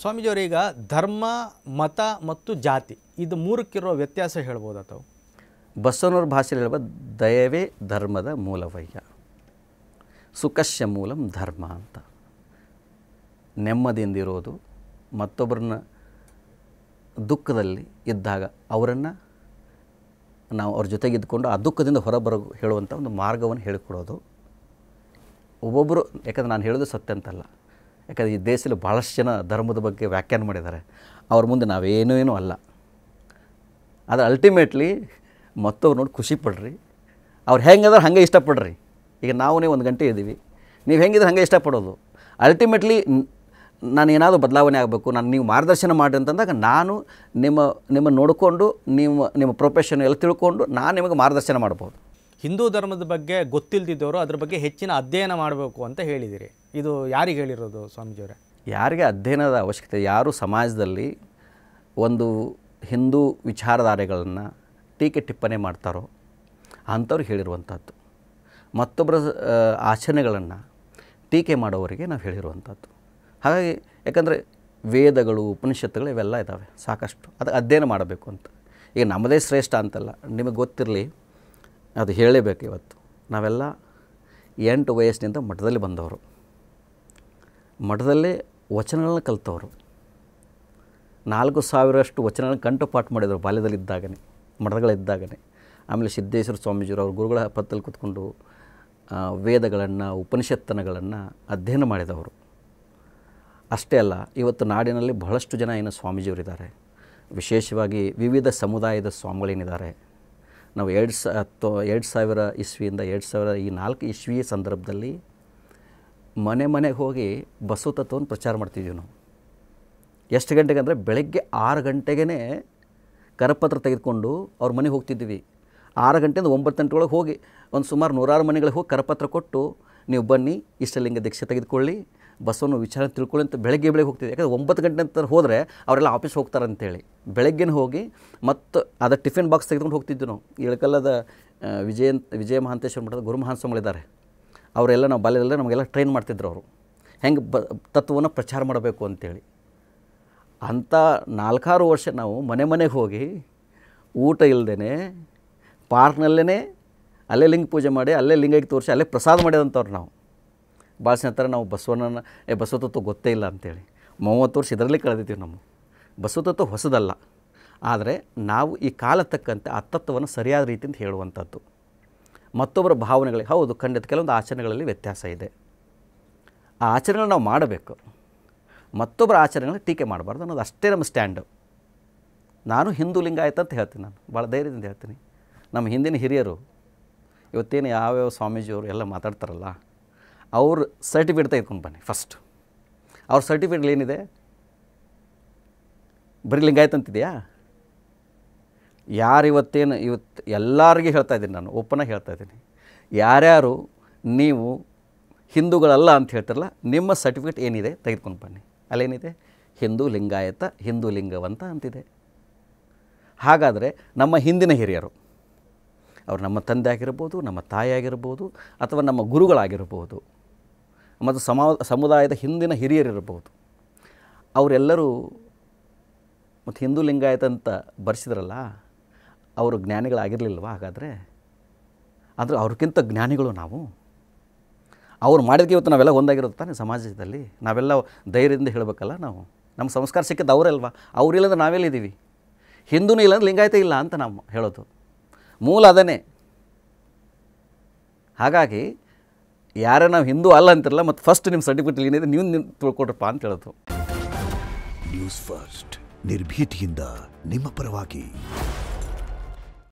ಸ್ವಾಮೀಜಿಯವರ ಈಗ ಧರ್ಮ ಮತ ಮತ್ತು ಜಾತಿ ಇದು ಮೂರಕ್ಕಿರೋ ವ್ಯತ್ಯಾಸ ಹೇಳ್ಬೋದಾ ತಾವು? ಬಸವನವ್ರ ಭಾಷೆಯಲ್ಲಿ ಹೇಳ್ಬೋದು, ದಯವೇ ಧರ್ಮದ ಮೂಲವಯ್ಯ, ಸುಖಸ್ಯ ಮೂಲಂ ಧರ್ಮ ಅಂತ. ನೆಮ್ಮದಿಯಿಂದಿರೋದು, ಮತ್ತೊಬ್ಬರನ್ನ ದುಃಖದಲ್ಲಿ ಇದ್ದಾಗ ಅವರನ್ನು ನಾವು ಅವ್ರ ಜೊತೆಗಿದ್ದುಕೊಂಡು ಆ ದುಃಖದಿಂದ ಹೊರಬರೋ ಹೇಳುವಂಥ ಒಂದು ಮಾರ್ಗವನ್ನು ಹೇಳಿಕೊಡೋದು. ಒಬ್ಬೊಬ್ಬರು, ಯಾಕಂದರೆ ನಾನು ಹೇಳೋದು ಸತ್ಯ ಅಂತಲ್ಲ, ಯಾಕಂದರೆ ಈ ದೇಶದಲ್ಲಿ ಭಾಳಷ್ಟು ಜನ ಧರ್ಮದ ಬಗ್ಗೆ ವ್ಯಾಖ್ಯಾನ ಮಾಡಿದ್ದಾರೆ. ಅವ್ರ ಮುಂದೆ ನಾವೇನೂ ಅಲ್ಲ. ಆದರೆ ಅಲ್ಟಿಮೇಟ್ಲಿ ಮತ್ತೊಬ್ರು ನೋಡಿ ಖುಷಿ ಪಡ್ರಿ, ಅವ್ರು ಹೆಂಗಂದ್ರೆ ಹಾಗೆ ಇಷ್ಟಪಡ್ರಿ. ಈಗ ನಾವು ಒಂದು ಗಂಟೆ ಇದ್ದೀವಿ, ನೀವು ಹೆಂಗಿದ್ರೆ ಹಾಗೆ ಇಷ್ಟಪಡೋದು. ಅಲ್ಟಿಮೇಟ್ಲಿ ನಾನು ಏನಾದರೂ ಬದಲಾವಣೆ ಆಗಬೇಕು, ನೀವು ಮಾರ್ಗದರ್ಶನ ಮಾಡಿ ಅಂತಂದಾಗ ನಾನು ನಿಮ್ಮ ನೋಡಿಕೊಂಡು ನಿಮ್ಮ ಪ್ರೊಫೆಷನ್ ಎಲ್ಲ ತಿಳ್ಕೊಂಡು ನಾನು ನಿಮಗೆ ಮಾರ್ಗದರ್ಶನ ಮಾಡ್ಬೋದು. ಹಿಂದೂ ಧರ್ಮದ ಬಗ್ಗೆ ಗೊತ್ತಿಲ್ಲದಿದ್ದವರು ಅದ್ರ ಬಗ್ಗೆ ಹೆಚ್ಚಿನ ಅಧ್ಯಯನ ಮಾಡಬೇಕು ಅಂತ ಹೇಳಿದಿರಿ. ಇದು ಯಾರಿಗೆ ಹೇಳಿರೋದು ಸ್ವಾಮೀಜಿಯವರೇ? ಯಾರಿಗೆ ಅಧ್ಯಯನದ ಅವಶ್ಯಕತೆ, ಯಾರು ಸಮಾಜದಲ್ಲಿ ಒಂದು ಹಿಂದೂ ವಿಚಾರಧಾರೆಗಳನ್ನು ಟೀಕೆ ಟಿಪ್ಪಣಿ ಮಾಡ್ತಾರೋ ಅಂಥವ್ರಿಗೆ ಹೇಳಿರುವಂಥದ್ದು. ಮತ್ತೊಬ್ಬರ ಆಚರಣೆಗಳನ್ನು ಟೀಕೆ ಮಾಡೋವರಿಗೆ ನಾವು ಹೇಳಿರುವಂಥದ್ದು. ಹಾಗಾಗಿ ಯಾಕಂದರೆ ವೇದಗಳು, ಉಪನಿಷತ್ತುಗಳು ಇವೆಲ್ಲ ಇದ್ದಾವೆ ಸಾಕಷ್ಟು, ಅದಕ್ಕೆ ಅಧ್ಯಯನ ಮಾಡಬೇಕು ಅಂತ. ಈಗ ನಮ್ಮದೇ ಶ್ರೇಷ್ಠ ಅಂತಲ್ಲ, ನಿಮಗೆ ಗೊತ್ತಿರಲಿ, ಅದು ಹೇಳಲೇಬೇಕು. ಇವತ್ತು ನಾವೆಲ್ಲ 8 ವಯಸ್ಸಿನಿಂದ ಮಠದಲ್ಲಿ ಬಂದವರು, ಮಠದಲ್ಲೇ ವಚನಗಳನ್ನ ಕಲಿತವರು, 4000 ವಚನಗಳನ್ನ ಕಂಠಪಾಠ ಮಾಡಿದರು ಬಾಲ್ಯದಲ್ಲಿದ್ದಾಗನೇ, ಮಠಗಳಿದ್ದಾಗನೇ. ಆಮೇಲೆ ಸಿದ್ದೇಶ್ವರ ಸ್ವಾಮೀಜಿಯವರು ಅವ್ರ ಗುರುಗಳ ಪಕ್ಕದಲ್ಲಿ ಕೂತ್ಕೊಂಡು ವೇದಗಳನ್ನು, ಉಪನಿಷತ್ತನಗಳನ್ನು ಅಧ್ಯಯನ ಮಾಡಿದವರು. ಅಷ್ಟೇ ಅಲ್ಲ, ಇವತ್ತು ನಾಡಿನಲ್ಲಿ ಬಹಳಷ್ಟು ಜನ ಏನು ಸ್ವಾಮೀಜಿಯವರಿದ್ದಾರೆ, ವಿಶೇಷವಾಗಿ ವಿವಿಧ ಸಮುದಾಯದ ಸ್ವಾಮಿಗಳೇನಿದ್ದಾರೆ. ನಾವು 2000 ಇಸ್ವಿಯಿಂದ 2000 ಈ 4 ಇಸ್ವಿ ಸಂದರ್ಭದಲ್ಲಿ ಮನೆಗೆ ಹೋಗಿ ಬಸವ ತತ್ವವನ್ನು ಪ್ರಚಾರ ಮಾಡ್ತಿದ್ವಿ ನಾವು. ಎಷ್ಟು ಗಂಟೆಗೆ ಅಂದರೆ ಬೆಳಗ್ಗೆ 6 ಗಂಟೆಗೇ ಕರಪತ್ರ ತೆಗೆದುಕೊಂಡು ಅವ್ರ ಮನೆಗೆ ಹೋಗ್ತಿದ್ವಿ. 6 ಗಂಟೆಯಿಂದ 9 ಗಂಟೆಯೊಳಗೆ ಹೋಗಿ ಒಂದು ಸುಮಾರು 100 ಮನೆಗಳಿಗೆ ಹೋಗಿ ಕರಪತ್ರ ಕೊಟ್ಟು, ನೀವು ಬನ್ನಿ ಇಷ್ಟಲಿಂಗ ದೀಕ್ಷೆ ತೆಗೆದುಕೊಳ್ಳಿ, ಬಸವನ ವಿಚಾರ ತಿಳ್ಕೊಳ್ಳಿ ಅಂತ ಬೆಳಗ್ಗೆ ಹೋಗ್ತಿದ್ದೆ. ಯಾಕಂದರೆ 9 ಗಂಟೆ ಅಂತ ಹೋದರೆ ಅವರೆಲ್ಲ ಆಫೀಸ್ ಹೋಗ್ತಾರೆ ಅಂತೇಳಿ ಬೆಳಗ್ಗೆ ಹೋಗಿ ಮತ್ತು ಅದು ಟಿಫಿನ್ ಬಾಕ್ಸ್ ತೆಗೆದುಕೊಂಡು ಹೋಗ್ತಿದ್ವಿ ನಾವು. ಇಳಕಲ್ಲದ ವಿಜಯ ಮಹಾಂತೇಶ್ವರ ಮಠದ ಗುರು ಮಹಾಸ್ವಾಮಿಗಳಿದ್ದಾರೆ, ಅವರೆಲ್ಲ ನಾವು ಬಾಲ್ಯದಲ್ಲೇ ನಮಗೆಲ್ಲ ಟ್ರೈನ್ ಮಾಡ್ತಿದ್ರು. ಅವರು ಹೆಂಗೆ ತತ್ವವನ್ನು ಪ್ರಚಾರ ಮಾಡಬೇಕು ಅಂತೇಳಿ. ಅಂಥ 4-6 ವರ್ಷ ನಾವು ಮನೆಗೆ ಹೋಗಿ ಊಟ ಇಲ್ಲದೇ ಪಾರ್ಕ್ನಲ್ಲೇ ಅಲ್ಲೇ ಲಿಂಗ ಪೂಜೆ ಮಾಡಿ, ಅಲ್ಲೇ ಲಿಂಗಕ್ಕೆ ತೋರಿಸಿ, ಅಲ್ಲೇ ಪ್ರಸಾದ ಮಾಡಿದಂಥವ್ರು ನಾವು. ಭಾಳ ನಂತರ ನಾವು ಬಸವನನ್ನು ಬಸವ ತತ್ವ ಗೊತ್ತೇ ಇಲ್ಲ ಅಂಥೇಳಿ 30 ವರ್ಷ ಇದರಲ್ಲೇ ಕಳೆದಿದ್ದೀವಿ. ನಮ್ಮ ಬಸವ ತತ್ವ ಹೊಸದಲ್ಲ, ಆದರೆ ನಾವು ಈ ಕಾಲ ತಕ್ಕಂತೆ ಆ ತತ್ವವನ್ನು ಸರಿಯಾದ ರೀತಿಯಿಂದ ಹೇಳುವಂಥದ್ದು. ಮತ್ತೊಬ್ಬರ ಭಾವನೆಗಳಿಗೆ ಹೌದು, ಖಂಡಿತ ಕೆಲವೊಂದು ಆಚರಣೆಗಳಲ್ಲಿ ವ್ಯತ್ಯಾಸ ಇದೆ. ಆ ಆಚರಣೆಗಳು ನಾವು ಮಾಡಬೇಕು, ಮತ್ತೊಬ್ಬರ ಆಚರಣೆಗಳನ್ನ ಟೀಕೆ ಮಾಡಬಾರ್ದು ಅನ್ನೋದು ಅಷ್ಟೇ ನಮ್ಮ ಸ್ಟ್ಯಾಂಡು. ನಾನು ಹಿಂದೂ ಲಿಂಗಾಯತ ಅಂತ ಹೇಳ್ತೀನಿ, ನಾನು ಭಾಳ ಧೈರ್ಯದಿಂದ ಹೇಳ್ತೀನಿ. ನಮ್ಮ ಹಿಂದಿನ ಹಿರಿಯರು ಇವತ್ತೇನು ಯಾವ್ಯಾವ ಸ್ವಾಮೀಜಿಯವರು ಎಲ್ಲ ಮಾತಾಡ್ತಾರಲ್ಲ, ಅವ್ರ ಸರ್ಟಿಫಿಕೇಟ್ ತೆಗೆದುಕೊಂಡು ಬನ್ನಿ ಫಸ್ಟ್. ಅವ್ರ ಸರ್ಟಿಫಿಕೇಟ್ ಏನಿದೆ? ಬರೀ ಲಿಂಗಾಯತ ಅಂತಿದೆಯಾ? ಯಾರು ಇವತ್ತು ಎಲ್ಲರಿಗೂ ಹೇಳ್ತಾ ಇದ್ದೀನಿ, ನಾನು ಓಪನಾಗಿ ಹೇಳ್ತಾ ಇದ್ದೀನಿ, ಯಾರ್ಯಾರು ನೀವು ಹಿಂದೂಗಳಲ್ಲ ಅಂತ ಹೇಳ್ತಾರಲ್ಲ, ನಿಮ್ಮ ಸರ್ಟಿಫಿಕೇಟ್ ಏನಿದೆ ತೆಗೆದುಕೊಂಡು ಬನ್ನಿ. ಅಲ್ಲೇನಿದೆ? ಹಿಂದೂ ಲಿಂಗಾಯತ, ಹಿಂದೂ ಲಿಂಗವಂತ ಅಂತಿದೆ. ಹಾಗಾದರೆ ನಮ್ಮ ಹಿಂದಿನ ಹಿರಿಯರು, ಅವರು ನಮ್ಮ ತಂದೆ ಆಗಿರ್ಬೋದು, ನಮ್ಮ ತಾಯಿ ಆಗಿರ್ಬೋದು, ಅಥವಾ ನಮ್ಮ ಗುರುಗಳಾಗಿರ್ಬೋದು, ಮತ್ತು ಸಮುದಾಯದ ಹಿಂದಿನ ಹಿರಿಯರಿರ್ಬೋದು, ಅವರೆಲ್ಲರೂ ಮತ್ತು ಹಿಂದೂ ಲಿಂಗಾಯತ ಅಂತ ಬರೆಸಿದ್ರಲ್ಲ, ಅವರು ಜ್ಞಾನಿಗಳಾಗಿರಲಿಲ್ವ? ಹಾಗಾದರೆ ಆದರೆ ಅವ್ರಿಗಿಂತ ಜ್ಞಾನಿಗಳು ನಾವು. ಅವ್ರು ಮಾಡಿದಕ್ಕೆ ಇವತ್ತು ನಾವೆಲ್ಲ ಒಂದಾಗಿರುತ್ತೆ ತಾನೆ ಸಮಾಜದಲ್ಲಿ. ನಾವೆಲ್ಲ ಧೈರ್ಯದಿಂದ ಹೇಳಬೇಕಲ್ಲ. ನಾವು ನಮ್ಮ ಸಂಸ್ಕಾರ ಸಿಕ್ಕಿದ್ದು ಅವರಲ್ವ? ಅವರಿಲ್ಲಂದ್ರೆ ನಾವೆಲ್ಲಿದ್ದೀವಿ? ಹಿಂದೂನೂ ಇಲ್ಲಾಂದ್ರೆ ಲಿಂಗಾಯತ ಇಲ್ಲ ಅಂತ ನಾವು ಹೇಳೋದು ಮೂಲ ಅದನ್ನೇ. ಹಾಗಾಗಿ ಯಾರೇ ನಾವು ಹಿಂದೂ ಅಲ್ಲ ಅಂತಿರಲ್ಲ, ಮತ್ತು ಫಸ್ಟ್ ನಿಮ್ಮ ಸರ್ಟಿಫಿಕೇಟ್ ಏನಿದೆ ನೀವು ತಿಳ್ಕೊಡ್ರಪ್ಪ ಅಂತ ಹೇಳೋದು. ನ್ಯೂಸ್ ಫಸ್ಟ್, ನಿರ್ಭೀತಿಯಿಂದ ನಿಮ್ಮ ಪರವಾಗಿ.